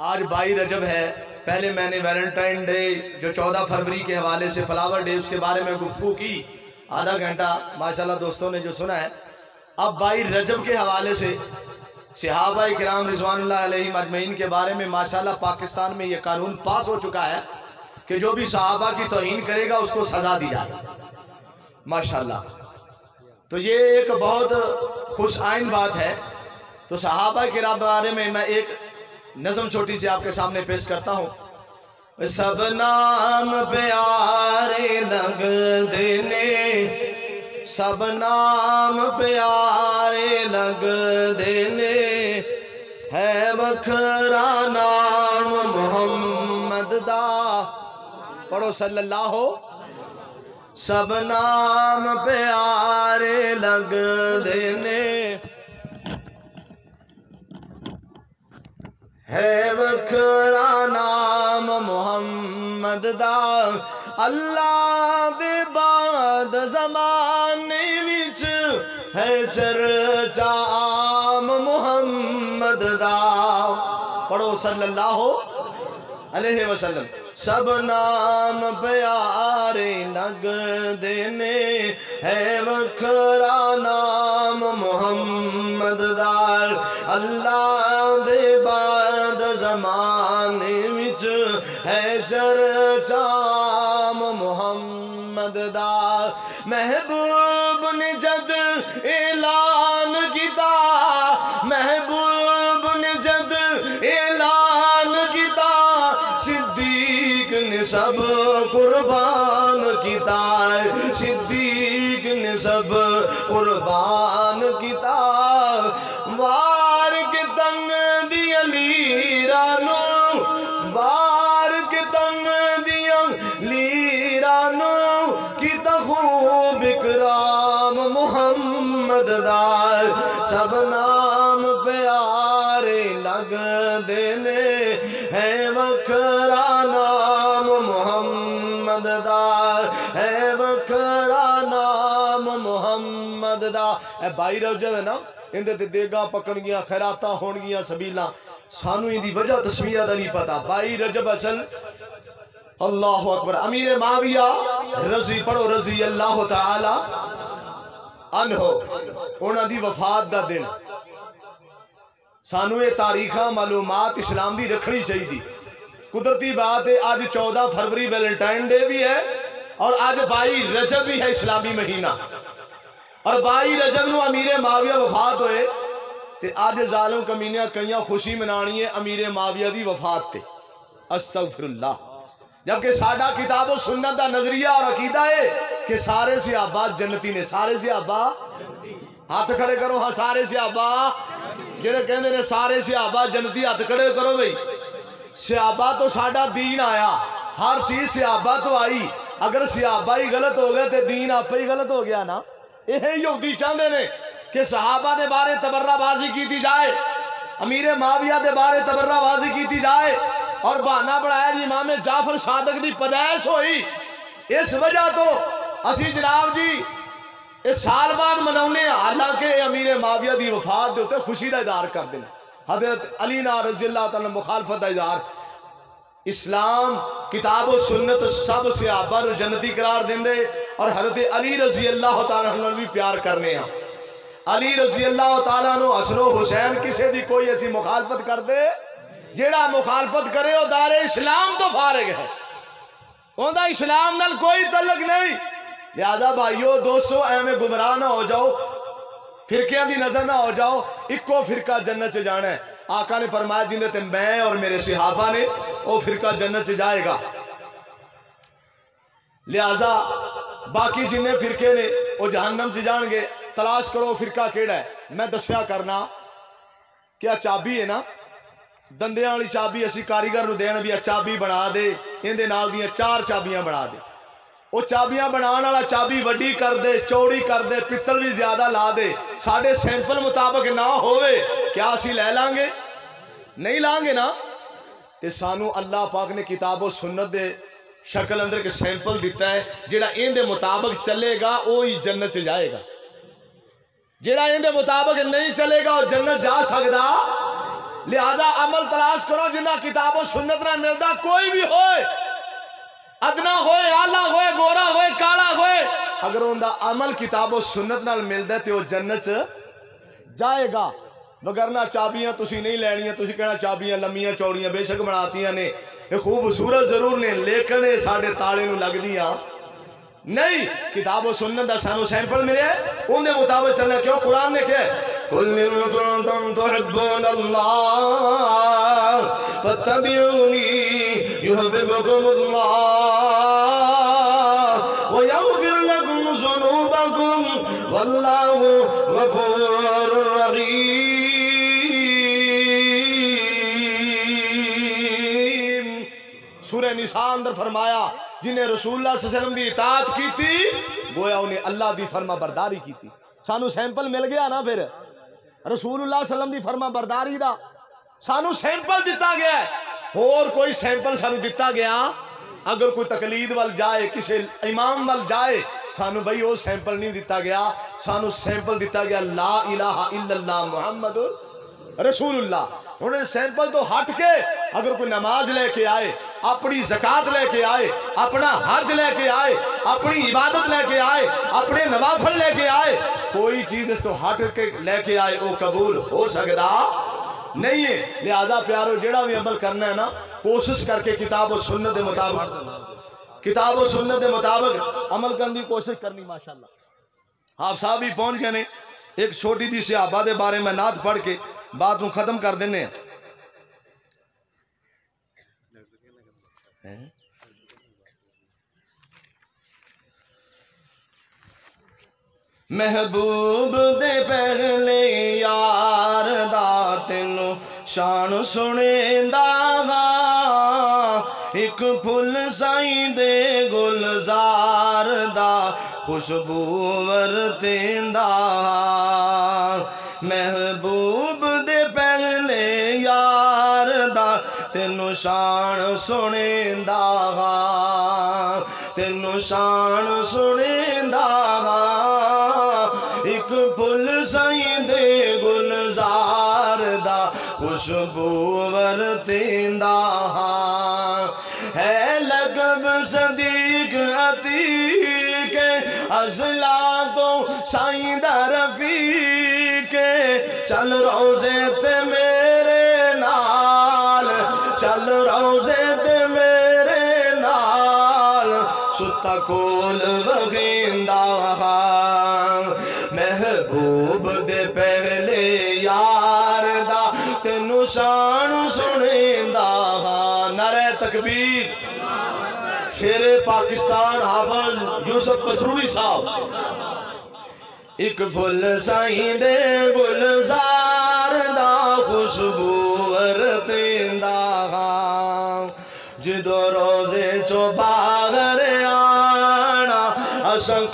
آج 22 رجب ہے. پہلے میں نے ویلنٹائن ڈے جو 14 فروری کے حوالے سے فلاور ڈے اس کے بارے میں گفتگو کی آدھا گھنٹہ ماشاءاللہ دوستوں نے جو سنا ہے. اب 22 رجب کے حوالے سے صحابہ کرام رضوان اللہ علیہم اجمعین کے بارے میں ماشاءاللہ پاکستان میں یہ قانون پاس ہو چکا ہے کہ جو بھی صحابہ کی توہین کرے گا اس کو سزا دی جائے ماشاءاللہ. تو یہ ایک بہت خوش آئین بات ہے. تو صحابہ کرام کے بارے میں ایک نظم چھوٹی سی آپ کے سامنے پیش کرتا ہوں. سب نام پیارے لگ دینے سب نام پیارے لگ دینے ہے وکھرا نام محمد دا. پڑھو صلی اللہ ہو. سب نام پیارے لگ دینے ہے وکھرا نام محمد دا. اللہ دے بعد زمانے وچ ہے چرچا عام محمد دا. پڑھو صلی اللہ علیہ وسلم. سب نام پیارے لگ دینے ہے وکھرا نام محمد دا. اللہ دے بعد زمانے وچ ہے چرچا عام محمد دا. محبوب نے جد اعلان کیتا محبوب نے جد اعلان کیتا صدیق نے سب قربان کیتا صدیق نے سب قربان کیتا. وار کے تن دی علی رانو وار کے تن دی علی رانو کیتا خوب اکرام محمد دا. سب نام پیارے لگ دینے ہے وکھرا نام محمد دا ہے وکھرا نام محمد دا. اے 22 رجب ہے نا اندے تے دیگا پکڑ گیا خیراتاں ہون گیا سبیلاں سانو ان دی وجہ تسمیہ دا نہیں پتا. 22 رجب اصل اللہ اکبر امیر معاویہ رضی پڑھو رضی اللہ تعالی عنہ انہاں دی وفات دا دن. سانو یہ تاریخہ معلومات اسلام دی رکھنی چاہیے دی. قدرتی بات ہے آج 14 فروری ویلنٹائن ڈے بھی ہے اور آج 22 رجب بھی ہے اسلامی مہینہ اور 22 رجب نو امیر معاویہ وفات ہوئے تے آج ظالم کمینیاں کئیاں خوشی منانی ہے امیر معاویہ دی وفات تے. استغفر اللہ. جبکہ ساڈا کتاب و سنت دا نظریہ اور عقیدہ ہے کہ سارے صحابہ جنتی نے. سارے صحابہ ہاتھ کھڑے کرو. ہاں سارے صحابہ جنہیں کہندے نے سارے صحابہ جنتی ہاتھ کھڑے کرو بھئی. صحابہ تو ساڈا دین آیا ہر چیز صحابہ تو آئی. اگر صحابہ ہی غلط ہو گئے تو دین آپ ہی غلط ہو گیا نا. یہ یہودی چاہتے نے کہ صحابہ دے بارے تبرہ بازی کیتی جائے امیر معاویہ دے بارے تبرہ بازی کیتی جائے اور بہانہ بڑھایا جی امام جعفر صادق دی پیدائش ہوئی. اس وجہ تو اسی جناب جی اس سال بعد مناونے حالانکہ امیر معاویہ دی وفات دے ہوتے خوشی دا اظہار کر دیں. حضرت علی نا رضی اللہ تعالیٰ مخالفت دا اظہار. اسلام کتاب و سنت سب صحابہ نو جنتی قرار دیں دے اور حضرت علی رضی اللہ تعالیٰ عنہ بھی پیار کرنے ہیں. علی رضی اللہ تعالیٰ عنہ حسن و حسین کسے دی کوئی ایسی مخالفت کر دے جیڑا مخالفت کرے وہ دار اسلام تو فارغ ہے اون دا اسلام نال کوئی تعلق نہیں. لہذا بھائیو دوستو اے گمراہ نہ ہو جاؤ فرقیاں دی نظر نہ ہو جاؤ. اکو فرقہ جنت سے جانا ہے. آقا نے فرمایا جن تے میں اور میرے صحابہ نے وہ فرقہ جنت سے جائے گا. لہذا باقی جنہیں فرقے نے وہ جہنم سے جان گے. تلاش کرو فرقہ کیڑا ہے. میں دسیا کرنا کیا چابی ہے نا دندیاں والی چابی اسی کاریگر نو دین بھی چابی بنا دے اندے نال دیاں 4 چابیاں بنا دے. وہ چابیاں بنان والا چابی وڈی کر دے چوڑی کر دے پتل بھی زیادہ لا دے ساڑھے سیمپل مطابق نہ ہوئے کیا اسی لے لانگے نہیں لانگے نا. تے سانو اللہ پاک نے کتاب و سنت دے شکل اندر کے سیمپل دیتا ہے جیڑا ان دے مطابق چلے گا وہی جنت چ جائے گا. جیڑا ان دے مطابق نہیں چلے گا وہ جنت جا سکدا لہذا عمل تلاش کرو جنہ کتاب و سنت نہ ملتا کوئی بھی ہوئے ادنا ہوئے آلہ ہوئے گورا ہوئے کالا ہوئے اگر ان دا عمل کتاب و سنت نال ملتا ہے تو وہ جنت جائے گا وگرنہ چابیاں تسی نہیں لینیاں تسی کہنا چابیاں لمیاں چوڑیاں بے شک بناتیاں نے یہ خوبصورت ضرور نے لیکن ساڑھے تالے نو لگ دیاں نہیں کتاب و سنت دا سانو سیمپل ملے ان دے مطابق چلنا کیوں قرآن نے کہا قُلْ إِن كُنتُمْ تُحِبُّونَ اللَّهَ فَاتَّبِعُونِي يُحْبِبْكُمُ اللَّهُ وَيَغْفِرْ لَكُمْ ذُنُوبَكُمْ وَاللَّهُ غَفُورٌ رَحِيمٌ سورہ نساء اندر فرمایا جنہیں رسول اللہ صلی اللہ علیہ وسلم دی اطاعت کی تھی گویا انہیں اللہ دی فرما برداری کی تھی سانو سیمپل مل گیا نا پھر رسول اللہ صلی اللہ علیہ وسلم دی فرما برداری دا سانو سیمپل دیتا گیا ہے اور کوئی سیمپل سانو دیتا گیا اگر کوئی تقلید وال جائے کسی امام وال جائے سانو بھئی وہ سیمپل نہیں دیتا گیا سانو سیمپل دیتا گیا لا الہ الا اللہ محمد رسول اللہ انہوں نے سیمپل تو ہٹ کے اگر کوئی نماز لے کے آئے اپنی زکاة لے کے آئے اپنا حج لے کے آئے اپنی عبادت لے کے آئے اپنے نوافل لے کے آئے کوئی چیز اس تو ہٹ کے لے کے آئے وہ قبول ہو سکتا نہیں ہے لہذا پیارو جیڑا بھی عمل کرنا ہے نا کوشش کر کے کتاب و سنت دے مطابق عمل کرنے کی کوشش کرنی ماشاءاللہ آپ صاحب ہی پہنچ گئے نے ایک چھوٹی دی صحابہ دے بارے میں نعت پڑھ کے بات ہوں ختم کر دینے ہیں محبوب دے پہلے یار دا تینو شان سنے دا ایک پھل سائیں دے گلزار دا خوشبو ورتیندا محبوب دے پہلے یار دا تینو شان سنیندا تینو شان سنیندا ایک پھل سائیں دے گلزار دا خوشبو ورتیندا ہے لقب صدیق عتیق ازلا تو سائیں دا رفیق چل روزے تے میرے نال چل روزے تے میرے نال ستا کول وغیندا محبوب دے پہلے یار دا تینو شان سنیندا نعرہ تکبیر شیر پاکستان حافظ یوسف مسروری صاحب ایک پھل سائیں دے گلزار دا خوشبو ورتیندا جدو روزے چو باغر آنا اساں